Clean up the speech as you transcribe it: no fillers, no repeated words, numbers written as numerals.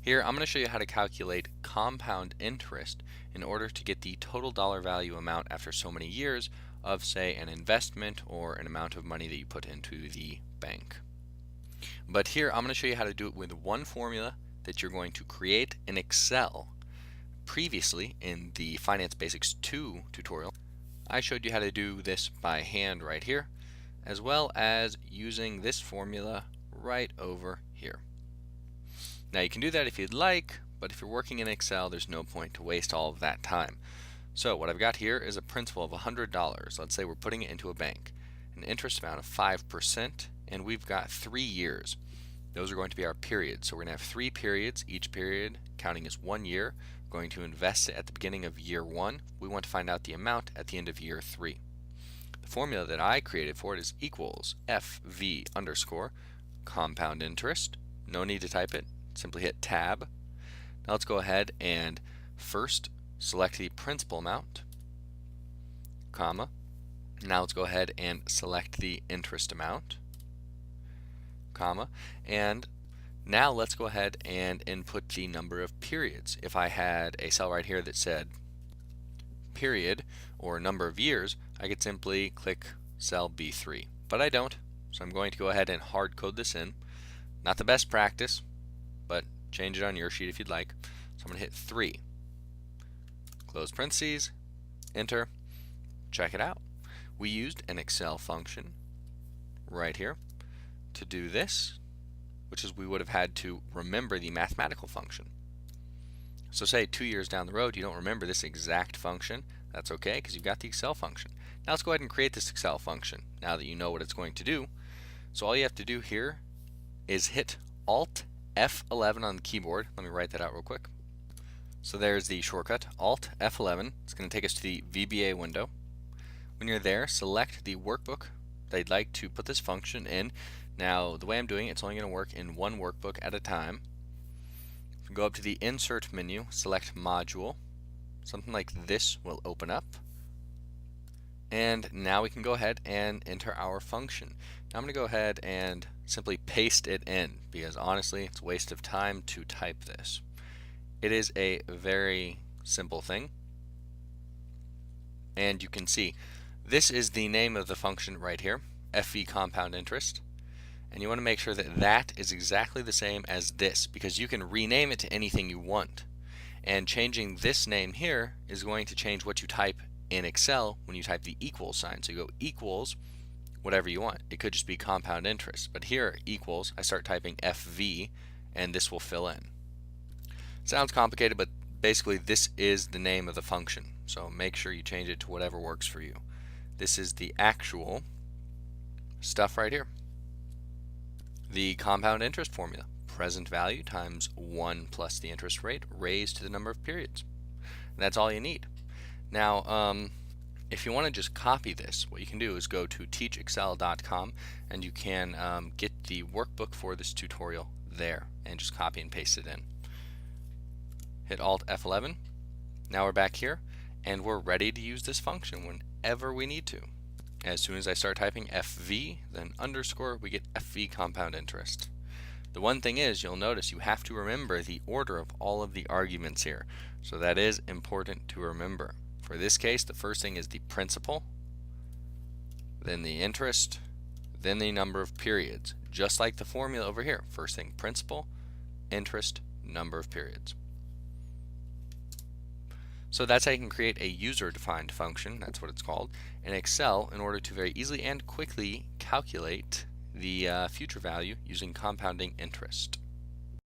Here, I'm going to show you how to calculate compound interest in order to get the total dollar value amount after so many years of, say, an investment or an amount of money that you put into the bank. But here, I'm going to show you how to do it with one formula that you're going to create in Excel. Previously, in the Finance Basics 2 tutorial, I showed you how to do this by hand right here, as well as using this formula right over here. Now you can do that if you'd like, but if you're working in Excel, there's no point to waste all of that time. So what I've got here is a principal of $100. Let's say we're putting it into a bank. An interest amount of 5%, and we've got 3 years. Those are going to be our periods. So we're going to have 3 periods, each period counting as 1 year. We're going to invest it at the beginning of year 1. We want to find out the amount at the end of year 3. The formula that I created for it is equals FV underscore compound interest. No need to type it. Simply hit tab. Now let's go ahead and first select the principal amount, comma. Now let's go ahead and select the interest amount, comma. And now let's go ahead and input the number of periods. If I had a cell right here that said period or number of years, I could simply click cell B3. But I don't, so I'm going to go ahead and hard code this in. Not the best practice, but change it on your sheet if you'd like. So I'm going to hit 3. Close parentheses, enter, check it out. We used an Excel function right here to do this, which is we would have had to remember the mathematical function. So say 2 years down the road you don't remember this exact function. That's okay, because you've got the Excel function. Now let's go ahead and create this Excel function now that you know what it's going to do. So all you have to do here is hit Alt F11 on the keyboard. Let me write that out real quick. So there's the shortcut, Alt F11. It's going to take us to the VBA window. When you're there, select the workbook that you'd like to put this function in. Now, the way I'm doing it, it's only going to work in one workbook at a time. Go up to the Insert menu, select Module. Something like this will open up. And now we can go ahead and enter our function. Now I'm going to go ahead and simply paste it in, because honestly it's a waste of time to type this. It is a very simple thing, and you can see this is the name of the function right here, FV compound interest, and you want to make sure that that is exactly the same as this, because you can rename it to anything you want, and changing this name here is going to change what you type in Excel when you type the equals sign. So you go equals whatever you want. It could just be compound interest, but here equals, I start typing FV and this will fill in. Sounds complicated, but basically this is the name of the function, so make sure you change it to whatever works for you. This is the actual stuff right here. The compound interest formula, present value times 1 plus the interest rate raised to the number of periods. And that's all you need. Now, if you want to just copy this, what you can do is go to teachexcel.com and you can get the workbook for this tutorial there and just copy and paste it in. Hit Alt F11. Now we're back here and we're ready to use this function whenever we need to. As soon as I start typing FV, then underscore, we get FV compound interest. The one thing is, you'll notice you have to remember the order of all of the arguments here. So that is important to remember. For this case, the first thing is the principal, then the interest, then the number of periods. Just like the formula over here. First thing, principal, interest, number of periods. So that's how you can create a user-defined function, that's what it's called, in Excel in order to very easily and quickly calculate the future value using compounding interest.